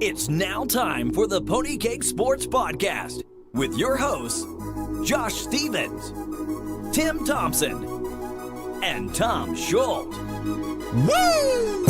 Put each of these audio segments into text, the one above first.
It's now time for the Pony Cake Sports Podcast with your hosts, Josh Stevens, Tim Thompson, and Tom Schultz. Woo!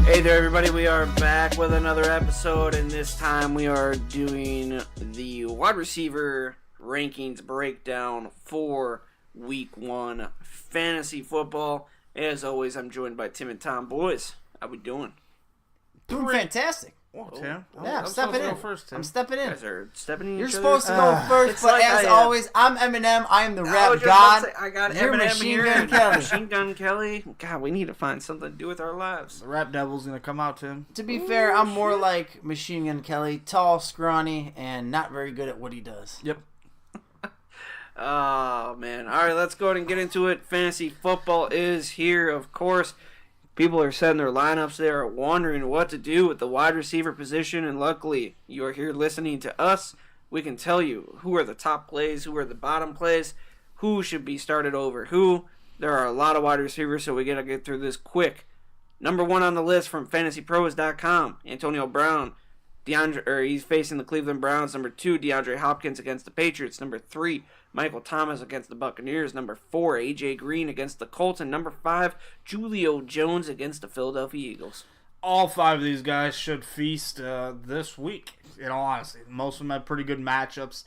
Hey there, everybody. We are back with another episode, and this time we are doing the wide receiver rankings breakdown for Week 1 fantasy football. As always, I'm joined by Tim and Tom. Boys, how we doing? Doing fantastic. Oh, Tim. Yeah, I'm stepping in. First, Tim. I'm stepping in. You guys are stepping in. You're each supposed to other's- go first, but like as always, I'm Eminem. I am the rap god. I got You're Eminem Machine here. Gun Kelly. Machine Gun Kelly. God, we need to find something to do with our lives. The rap devil's gonna come out, Tim. To be fair, I'm more like Machine Gun Kelly, tall, scrawny, and not very good at what he does. Yep. Oh, man. All right, let's go ahead and get into it. Fantasy football is here, of course. People are setting their lineups. They are wondering what to do with the wide receiver position, and luckily, you are here listening to us. We can tell you who are the top plays, who are the bottom plays, who should be started over who. There are a lot of wide receivers, so we got to get through this quick. Number 1 on the list from FantasyPros.com, Antonio Brown. He's facing the Cleveland Browns. Number 2, DeAndre Hopkins against the Patriots. Number 3, Michael Thomas against the Buccaneers. Number 4, A.J. Green against the Colts. And number 5, Julio Jones against the Philadelphia Eagles. All 5 of these guys should feast this week, in all honesty. Most of them have pretty good matchups.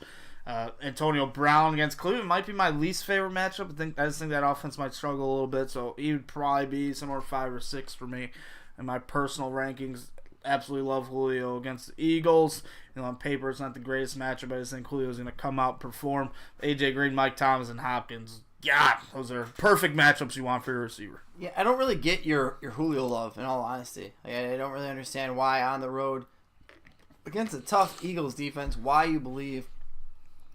Antonio Brown against Cleveland might be my least favorite matchup. I just think that offense might struggle a little bit, so he would probably be somewhere 5 or 6 for me in my personal rankings. Absolutely love Julio against the Eagles. On paper, it's not the greatest matchup. I just think Julio's going to come out, perform. A.J. Green, Mike Thomas, and Hopkins. God, those are perfect matchups you want for your receiver. Yeah, I don't really get your Julio love, in all honesty. I don't really understand why on the road against a tough Eagles defense, why you believe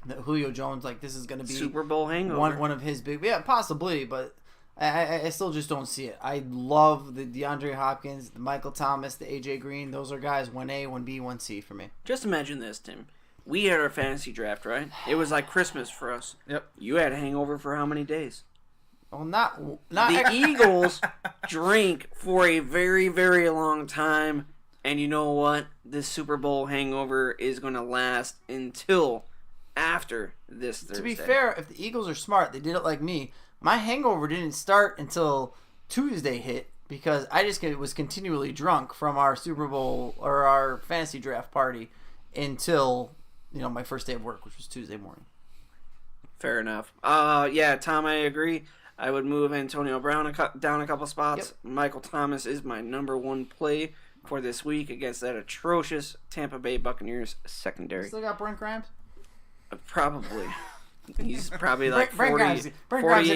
that Julio Jones, this is going to be Super Bowl hangover. one of his big... Yeah, possibly, but... I still just don't see it. I love the DeAndre Hopkins, the Michael Thomas, the A.J. Green. Those are guys 1A, 1B, 1C for me. Just imagine this, Tim. We had our fantasy draft, right? It was like Christmas for us. Yep. You had a hangover for how many days? Well, not The Eagles drink for a very, very long time. And you know what? This Super Bowl hangover is going to last until after this Thursday. To be fair, if the Eagles are smart, they did it like me. My hangover didn't start until Tuesday hit because I just was continually drunk from our Super Bowl or our fantasy draft party until my first day of work, which was Tuesday morning. Fair enough. Yeah, Tom, I agree. I would move Antonio Brown down a couple spots. Yep. Michael Thomas is my number 1 play for this week against that atrocious Tampa Bay Buccaneers secondary. Still got Brent Grimes? Probably. He's probably like 48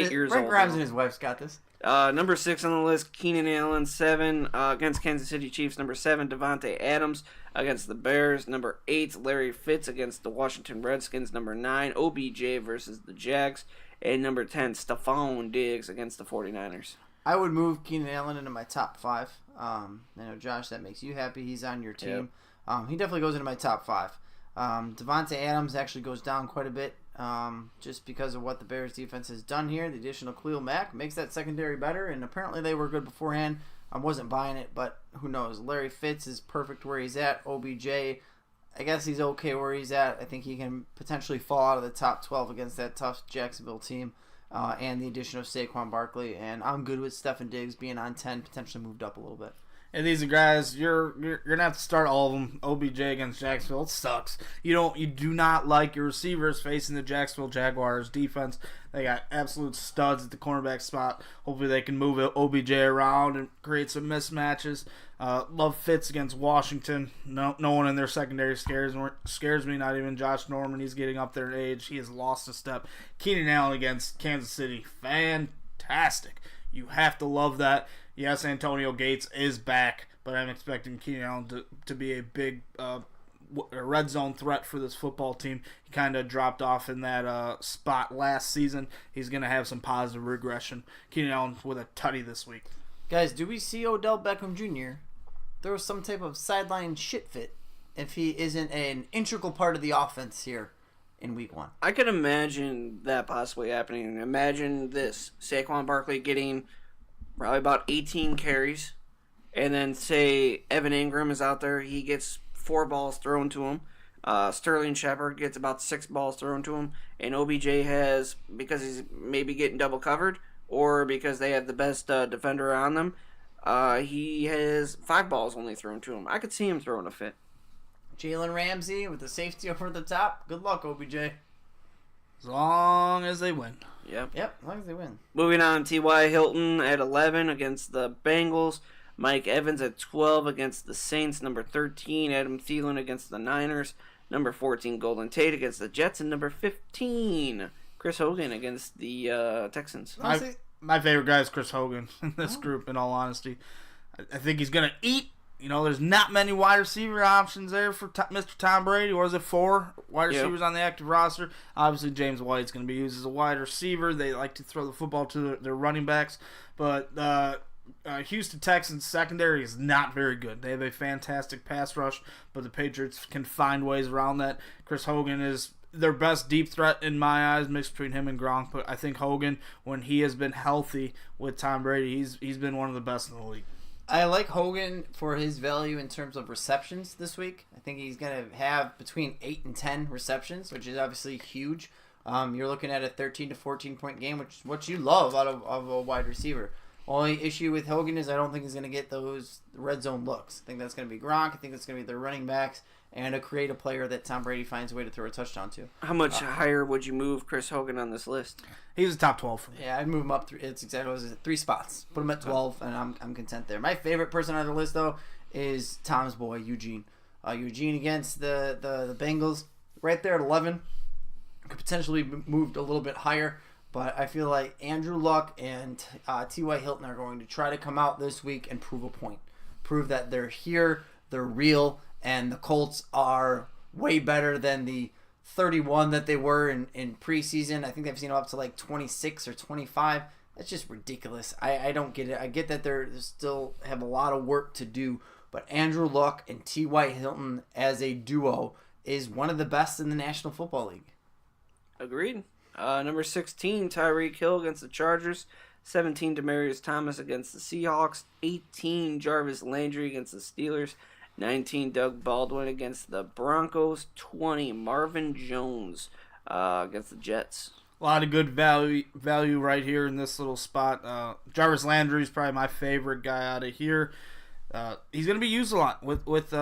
years old. Brent Grimes now. and his wife's got this. Number 6 on the list, Keenan Allen, 7 against Kansas City Chiefs. Number 7, Devontae Adams against the Bears. Number 8, Larry Fitz against the Washington Redskins. Number 9, OBJ versus the Jags. And number 10, Stephon Diggs against the 49ers. I would move Keenan Allen into my top 5. I know, Josh, that makes you happy. He's on your team. He definitely goes into my top 5. Devontae Adams actually goes down quite a bit just because of what the Bears defense has done here. The additional Khalil Mack makes that secondary better, and apparently they were good beforehand. I wasn't buying it, but who knows. Larry Fitz is perfect where he's at. OBJ, I guess he's okay where he's at. I think he can potentially fall out of the top 12 against that tough Jacksonville team and the addition of Saquon Barkley. And I'm good with Stephon Diggs being on 10, potentially moved up a little bit. And these are guys you're gonna have to start all of them. OBJ against Jacksonville, it sucks. You do not like your receivers facing the Jacksonville Jaguars defense. They got absolute studs at the cornerback spot. Hopefully they can move OBJ around and create some mismatches. Love Fitz against Washington. No one in their secondary scares me. Not even Josh Norman. He's getting up there in age. He has lost a step. Keenan Allen against Kansas City, fantastic. You have to love that. Yes, Antonio Gates is back, but I'm expecting Keenan Allen to be a big red zone threat for this football team. He kind of dropped off in that spot last season. He's going to have some positive regression. Keenan Allen with a tutty this week. Guys, do we see Odell Beckham Jr. throw some type of sideline shit fit if he isn't an integral part of the offense here in week 1. I could imagine that possibly happening. Imagine this: Saquon Barkley getting probably about 18 carries, and then say Evan Ingram is out there. He gets 4 balls thrown to him. Sterling Shepard gets about 6 balls thrown to him, and OBJ has, because he's maybe getting double covered, or because they have the best defender on them, he has 5 balls only thrown to him. I could see him throwing a fit. Jalen Ramsey with the safety over the top. Good luck, OBJ. As long as they win. Yep. Yep, as long as they win. Moving on, T.Y. Hilton at 11 against the Bengals. Mike Evans at 12 against the Saints. Number 13, Adam Thielen against the Niners. Number 14, Golden Tate against the Jets. And number 15, Chris Hogan against the Texans. My favorite guy is Chris Hogan in this group, in all honesty. I think he's going to eat. You know, there's not many wide receiver options there for Mr. Tom Brady. Or is it 4 wide receivers on the active roster? Obviously, James White's going to be used as a wide receiver. They like to throw the football to their running backs. But Houston Texans secondary is not very good. They have a fantastic pass rush, but the Patriots can find ways around that. Chris Hogan is their best deep threat in my eyes, mixed between him and Gronk. But I think Hogan, when he has been healthy with Tom Brady, he's been one of the best in the league. I like Hogan for his value in terms of receptions this week. I think he's going to have between 8 and 10 receptions, which is obviously huge. You're looking at a 13 to 14 point game, which is what you love out of a wide receiver. Only issue with Hogan is I don't think he's going to get those red zone looks. I think that's going to be Gronk. I think that's going to be their running backs and a creative player that Tom Brady finds a way to throw a touchdown to. How much higher would you move Chris Hogan on this list? He's a top 12 for me. Yeah, I'd move him up. It's exactly what it was, 3 spots. Put him at 12, and I'm content there. My favorite person on the list, though, is Tom's boy, Eugene. Eugene against the Bengals, right there at 11. Could potentially be moved a little bit higher, but I feel like Andrew Luck and T.Y. Hilton are going to try to come out this week and prove a point. Prove that they're here, they're real, and the Colts are way better than the 31 that they were in preseason. I think they've seen up to like 26 or 25. That's just ridiculous. I don't get it. I get that they still have a lot of work to do, but Andrew Luck and T.Y. Hilton as a duo is one of the best in the National Football League. Agreed. Number 16, Tyreek Hill against the Chargers. 17, Demaryius Thomas against the Seahawks. 18, Jarvis Landry against the Steelers. 19, Doug Baldwin against the Broncos. 20, Marvin Jones against the Jets. A lot of good value right here in this little spot. Jarvis Landry is probably my favorite guy out of here. He's going to be used a lot with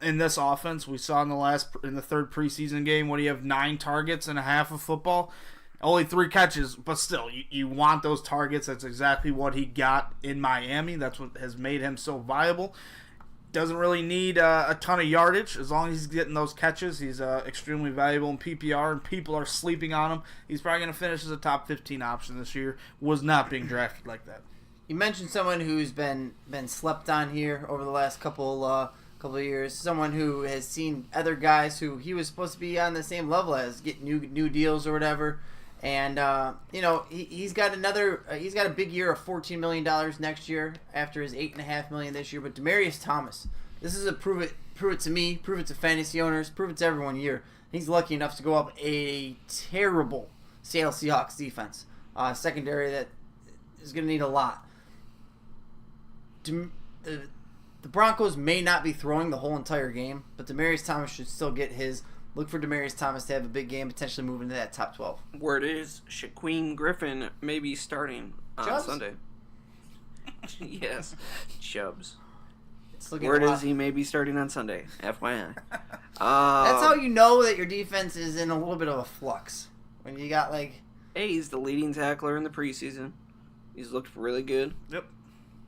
in this offense. We saw in the third preseason game, when you have 9 targets and a half of football, only 3 catches, but still, you want those targets. That's exactly what he got in Miami. That's what has made him so viable. Doesn't really need a ton of yardage. As long as he's getting those catches, he's extremely valuable in PPR, and people are sleeping on him. He's probably going to finish as a top 15 option this year. Was not being drafted like that. You mentioned someone who's been slept on here over the last couple of years. Someone who has seen other guys who he was supposed to be on the same level as, get new deals or whatever. And he's got a big year of $14 million next year after his $8.5 million this year. But Demaryius Thomas, this is a prove it to me, prove it to fantasy owners, prove it to everyone year. He's lucky enough to go up a terrible Seattle Seahawks defense, secondary that is going to need a lot. The Broncos may not be throwing the whole entire game, but Demaryius Thomas should still get his. Look for Demaryius Thomas to have a big game, potentially move into that top 12. Word is Shaquem Griffin may be starting on Chubbs? Sunday. Yes, Chubbs. looking Word a lot. is he may be starting on Sunday. FYI. That's how you know that your defense is in a little bit of a flux. When you got like... Hey, he's the leading tackler in the preseason. He's looked really good. Yep.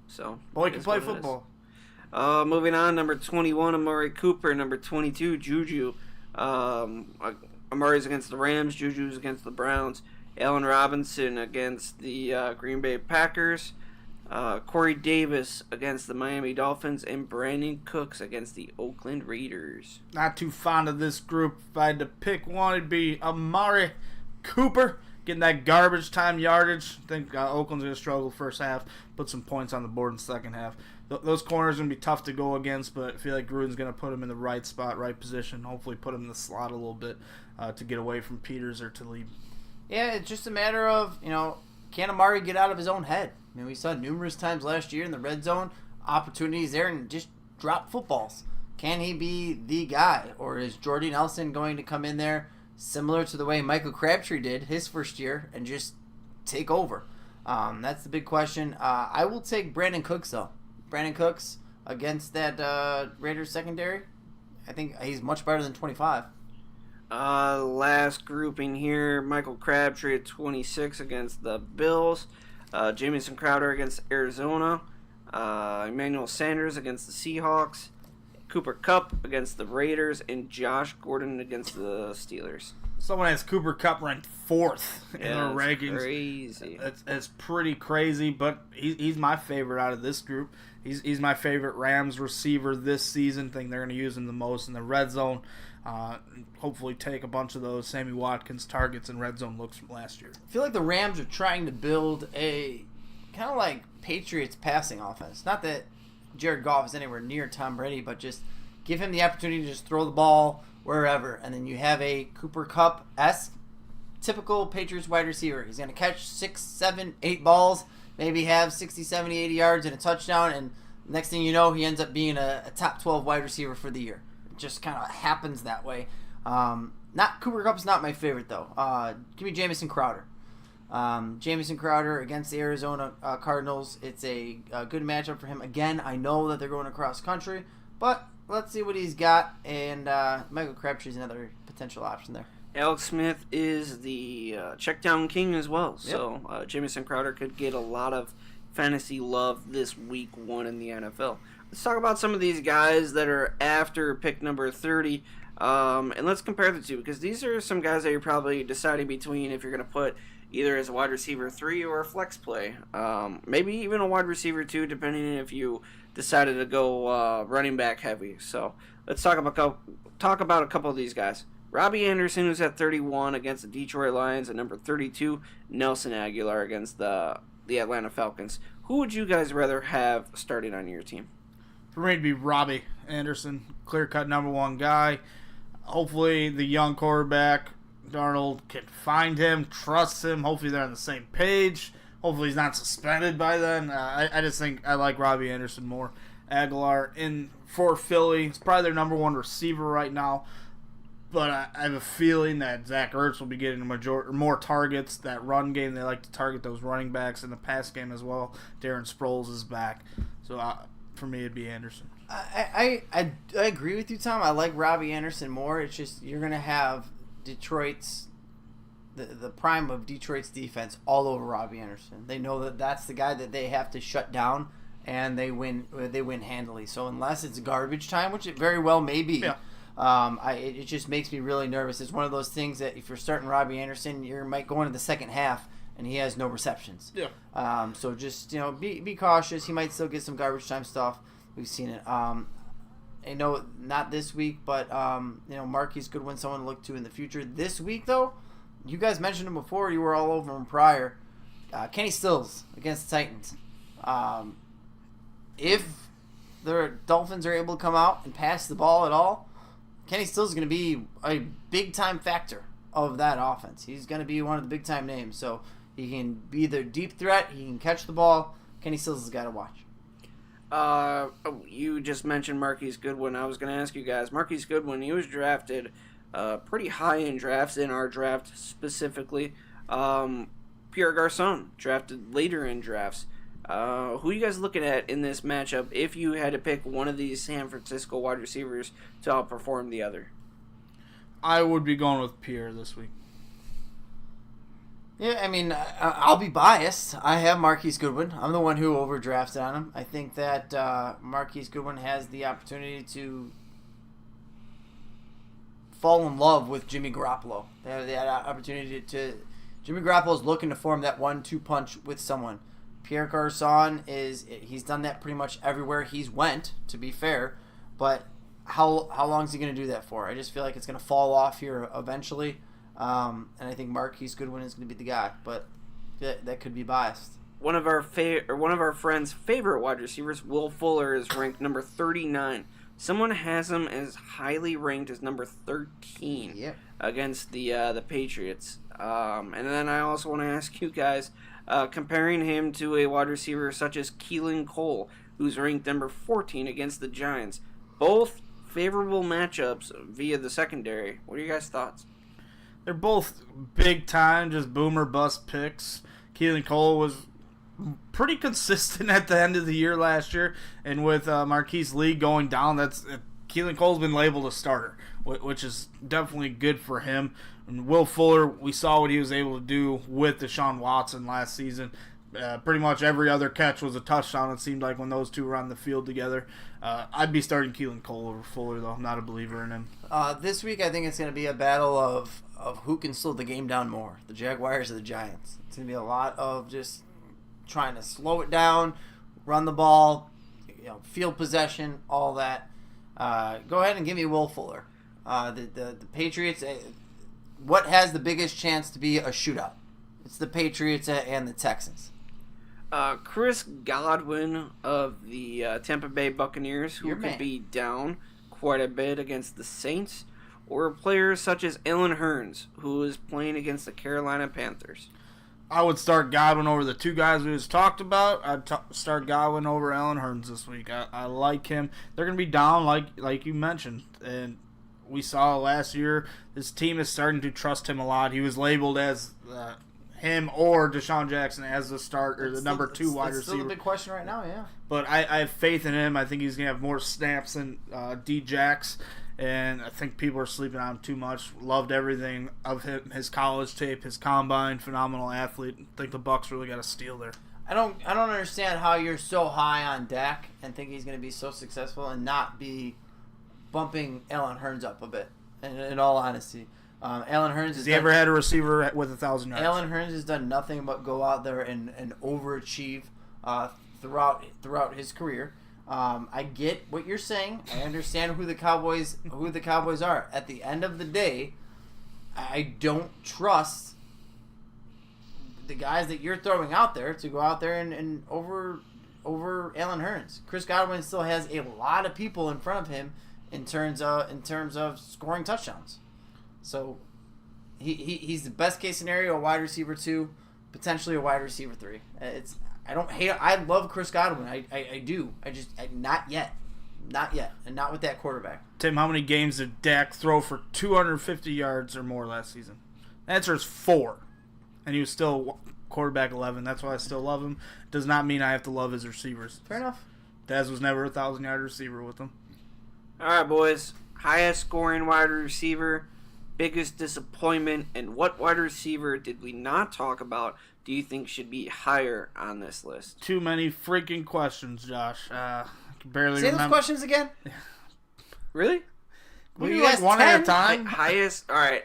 So Boy it can is play what it is. football. Moving on, number 21, Amari Cooper. Number 22, Juju. Amari's against the Rams. Juju's against the Browns. Allen Robinson against the Green Bay Packers. Corey Davis against the Miami Dolphins. And Brandon Cooks against the Oakland Raiders. Not too fond of this group. If I had to pick one, it'd be Amari Cooper. Getting that garbage time yardage. I think Oakland's going to struggle first half. Put some points on the board in the second half. Those corners are going to be tough to go against, but I feel like Gruden's going to put him in the right spot, right position. Hopefully put him in the slot a little bit. to get away from Peters or Talib. Yeah, it's just a matter of, can Amari get out of his own head? I mean, we saw numerous times last year in the red zone, opportunities there and just drop footballs. Can he be the guy? Or is Jordy Nelson going to come in there similar to the way Michael Crabtree did his first year and just take over? That's the big question. I will take Brandon Cooks, though. Brandon Cooks against that Raiders secondary, I think he's much better than 25. Last grouping here, Michael Crabtree at 26 against the Bills. Jamison Crowder against Arizona. Emmanuel Sanders against the Seahawks. Cooper Kupp against the Raiders. And Josh Gordon against the Steelers. Someone has Cooper Kupp ranked 4th in their rankings. Crazy. It's pretty crazy, but he's my favorite out of this group. He's my favorite Rams receiver this season. Think they're going to use him the most in the red zone. Hopefully take a bunch of those Sammy Watkins targets and red zone looks from last year. I feel like the Rams are trying to build a kind of like Patriots passing offense. Not that Jared Goff is anywhere near Tom Brady, but just give him the opportunity to just throw the ball wherever, and then you have a Cooper Kupp-esque typical Patriots wide receiver. He's going to catch 6, 7, 8 balls, maybe have 60, 70, 80 yards and a touchdown, and next thing you know, he ends up being a top 12 wide receiver for the year. It just kind of happens that way. Cooper Kupp's not my favorite, though. Give me Jamison Crowder. Jamison Crowder against the Arizona Cardinals. It's a good matchup for him. Again, I know that they're going across country, but let's see what he's got. And Michael Crabtree's another potential option there. Alex Smith is the checkdown king as well. Yep. So Jamison Crowder could get a lot of fantasy love this week 1 in the NFL. Let's talk about some of these guys that are after pick number 30. And let's compare the two, because these are some guys that you're probably deciding between if you're going to put either as a wide receiver 3 or a flex play. Maybe even a wide receiver 2, depending if you decided to go running back heavy. So let's talk about a couple of these guys. Robbie Anderson, who's at 31 against the Detroit Lions, and number 32, Nelson Aguilar against the Atlanta Falcons. Who would you guys rather have starting on your team? For me, it'd be Robbie Anderson, clear-cut number 1 guy. Hopefully, the young quarterback, Darnold, can find him, trust him. Hopefully, they're on the same page. Hopefully, he's not suspended by then. I just think I like Robbie Anderson more. Aguilar for Philly. He's probably their number 1 receiver right now. But I have a feeling that Zach Ertz will be getting more targets. That run game, they like to target those running backs in the pass game as well. Darren Sproles is back. So for me, it'd be Anderson. I agree with you, Tom. I like Robbie Anderson more. It's just you're going to have Detroit's the prime of Detroit's defense all over Robbie Anderson. They know that that's the guy that they have to shut down, and they win handily. So unless it's garbage time, which it very well may be, it just makes me really nervous. It's one of those things that if you're starting Robbie Anderson, you might go into the second half and he has no receptions. Yeah. So just be cautious. He might still get some garbage time stuff. We've seen it. I know not this week, but Marquise Goodwin, someone to look to in the future. This week, though, you guys mentioned him before. You were all over him prior. Kenny Stills against the Titans. If the Dolphins are able to come out and pass the ball at all, Kenny Stills is going to be a big-time factor of that offense. He's going to be one of the big-time names. So he can be their deep threat. He can catch the ball. Kenny Stills is a guy to watch. You just mentioned Marquise Goodwin. I was going to ask you guys. Marquise Goodwin, he was drafted pretty high in drafts, in our draft specifically. Pierre Garçon, drafted later in drafts. Who are you guys looking at in this matchup if you had to pick one of these San Francisco wide receivers to outperform the other? I would be going with Pierre this week. Yeah, I mean, I'll be biased. I have Marquise Goodwin. I'm the one who overdrafted on him. I think that Marquise Goodwin has the opportunity to fall in love with Jimmy Garoppolo. They have that opportunity to... Jimmy Garoppolo is looking to form that 1-2 punch with someone. Pierre Garçon he's done that pretty much everywhere he's went, to be fair. But how long is he going to do that for? I just feel like it's going to fall off here eventually. And I think Marquise Goodwin is going to be the guy, but that could be biased. One of our friends' favorite wide receivers, Will Fuller, is ranked number 39. Someone has him as highly ranked as number 13. Yep. against the Patriots. And then I also want to ask you guys, comparing him to a wide receiver such as Keelan Cole, who's ranked number 14 against the Giants. Both favorable matchups via the secondary. What are your guys' thoughts? They're both big time, just boomer bust picks. Keelan Cole was pretty consistent at the end of the year last year, and with Marquise Lee going down, Keelan Cole's been labeled a starter, which is definitely good for him. And Will Fuller, we saw what he was able to do with Deshaun Watson last season. Pretty much every other catch was a touchdown, it seemed like, when those two were on the field together. I'd be starting Keelan Cole over Fuller, though. I'm not a believer in him. This week, I think it's going to be a battle of who can slow the game down more, the Jaguars or the Giants. It's going to be a lot of just trying to slow it down, run the ball, field possession, all that. Go ahead and give me Will Fuller. The Patriots, what has the biggest chance to be a shootout? It's the Patriots and the Texans. Chris Godwin of the Tampa Bay Buccaneers, who could be down quite a bit against the Saints, or players such as Allen Hurns, who is playing against the Carolina Panthers. I would start Godwin over the two guys we just talked about. I'd start Godwin over Allen Hurns this week. I like him. They're going to be down, like you mentioned, and we saw last year this team is starting to trust him a lot. He was labeled as him or Deshaun Jackson as the starter, the number 2 wide receiver. It's still a big question right now, yeah. But I have faith in him. I think he's going to have more snaps than D-Jax, and I think people are sleeping on him too much. Loved everything of him, his college tape, his combine, phenomenal athlete. I think the Bucs really got a steal there. I don't understand how you're so high on Dak and think he's going to be so successful and not be bumping Allen Hurns up a bit, in all honesty. Allen Hurns has he ever had a receiver with 1,000 yards? Allen Hurns has done nothing but go out there and overachieve throughout his career. I get what you're saying. I understand who the Cowboys are. At the end of the day, I don't trust the guys that you're throwing out there to go out there and over Allen Hurns. Chris Godwin still has a lot of people in front of him in terms of scoring touchdowns. So he's the best case scenario, a wide receiver 2, potentially a wide receiver 3. I love Chris Godwin. I do. Not yet, and not with that quarterback. Tim, how many games did Dak throw for 250 yards or more last season? The answer is 4, and he was still quarterback 11. That's why I still love him. Does not mean I have to love his receivers. Fair enough. Daz was never a 1,000-yard receiver with him. All right, boys. Highest scoring wide receiver, biggest disappointment, and what wide receiver did we not talk about do you think should be higher on this list? Too many freaking questions, Josh. I can barely Say remember. those questions again. Really? We do like one at a time. Highest. All right.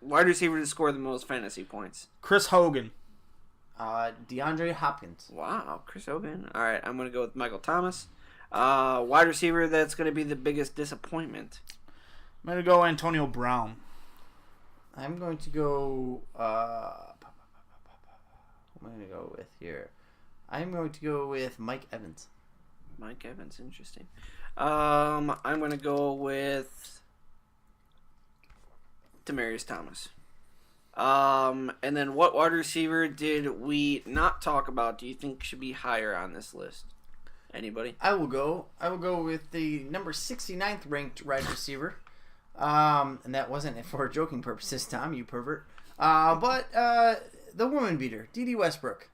Wide receiver to score the most fantasy points. Chris Hogan. DeAndre Hopkins. Wow, Chris Hogan. All right, I'm going to go with Michael Thomas. Wide receiver that's going to be the biggest disappointment. I'm going to go Antonio Brown. I'm going to go... I'm going to go with here. I'm going to go with Mike Evans. Mike Evans, interesting. I'm going to go with Demaryius Thomas. And then what wide receiver did we not talk about do you think should be higher on this list? Anybody? I will go with the number 69th ranked wide receiver. And that wasn't for joking purposes, Tom, you pervert. But the woman beater, D.D. Westbrook.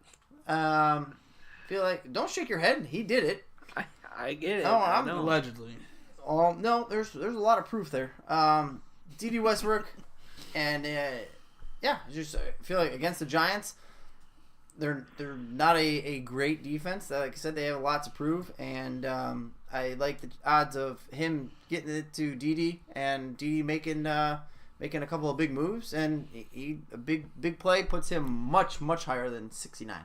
Feel like, don't shake your head. He did it. I get it. Oh, I'm allegedly. No, there's a lot of proof there. D.D. Westbrook, and I just feel like against the Giants, they're not a great defense. Like I said, they have a lot to prove, and I like the odds of him getting it to D.D. and D.D. making a couple of big moves, and a big play puts him much higher than 69.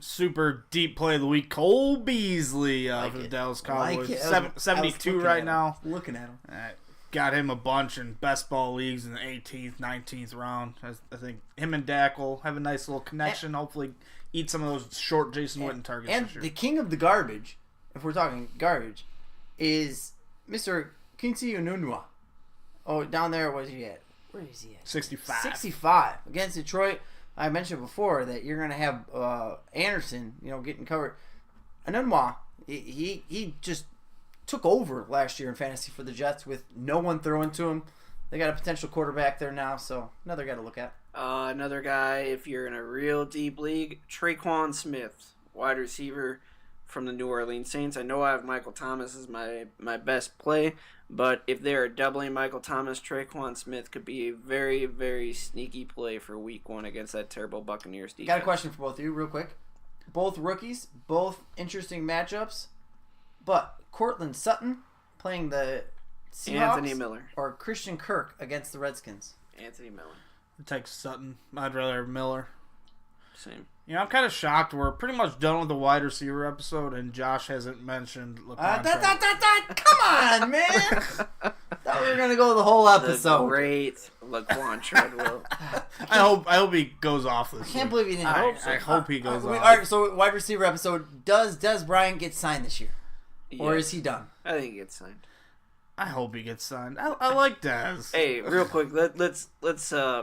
Super deep play of the week, Cole Beasley for the Dallas Cowboys. 72 right now. Looking at him. Got him a bunch in best ball leagues in the 18th, 19th round. I think him and Dak will have a nice little connection. Hopefully eat some of those short Jason Witten targets and this year. The king of the garbage, if we're talking garbage, is Mr. Quincy Enunwa. Oh, down there, where's he at? Where is he at? 65. 65 against Detroit. I mentioned before that you're going to have Anderson, getting covered. Anunwa, he just took over last year in fantasy for the Jets with no one throwing to him. They got a potential quarterback there now, so another guy to look at. Another guy, if you're in a real deep league, Traquan Smith, wide receiver from the New Orleans Saints. I know I have Michael Thomas as my best play, but if they're doubling Michael Thomas, Traquan Smith could be a very, very sneaky play for week 1 against that terrible Buccaneers defense. Got a question for both of you real quick. Both rookies, both interesting matchups, but Cortland Sutton playing the Seahawks Anthony Miller. or Christian Kirk against the Redskins? Anthony Miller. I'd take Sutton. I'd rather have Miller. Same. I'm kind of shocked. We're pretty much done with the wide receiver episode, and Josh hasn't mentioned Laquan Treadwell. Come on, man! Thought we were gonna go the whole episode. The great Laquan Treadwell. I hope he goes off this. I can't believe he didn't. I hope he goes off. All right, so wide receiver episode. Does Dez Bryant get signed this year, or is he done? I think he gets signed. I hope he gets signed. I like Dez. Hey, real quick, let's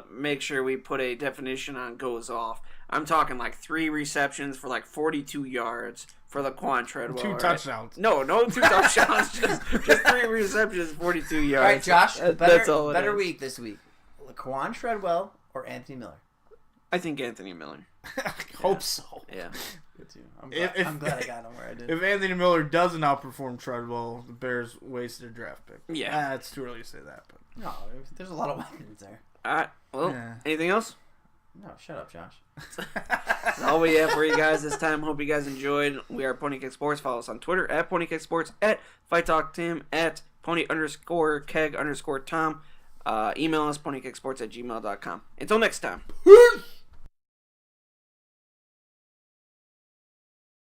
make sure we put a definition on goes off. I'm talking like 3 receptions for like 42 yards for Laquan Treadwell. 2 touchdowns. No 2 touchdowns. just 3 receptions, 42 yards. All right, Josh. That's all. Better week this week. Laquan Treadwell or Anthony Miller? I think Anthony Miller. Hope so. Yeah. I'm glad I got him where I did. If Anthony Miller doesn't outperform Treadwell, the Bears wasted a draft pick. Yeah. It's too early to say that. But No, there's a lot of weapons there. All right. Well, Yeah. anything else? No, shut up, Josh. That's all we have for you guys this time. Hope you guys enjoyed. We are Pony Keg Sports. Follow us on Twitter at Pony Keg Sports, at Fight Talk Tim, at Pony_Keg_Tom. Email us ponykegsports@gmail.com. Until next time. Peace!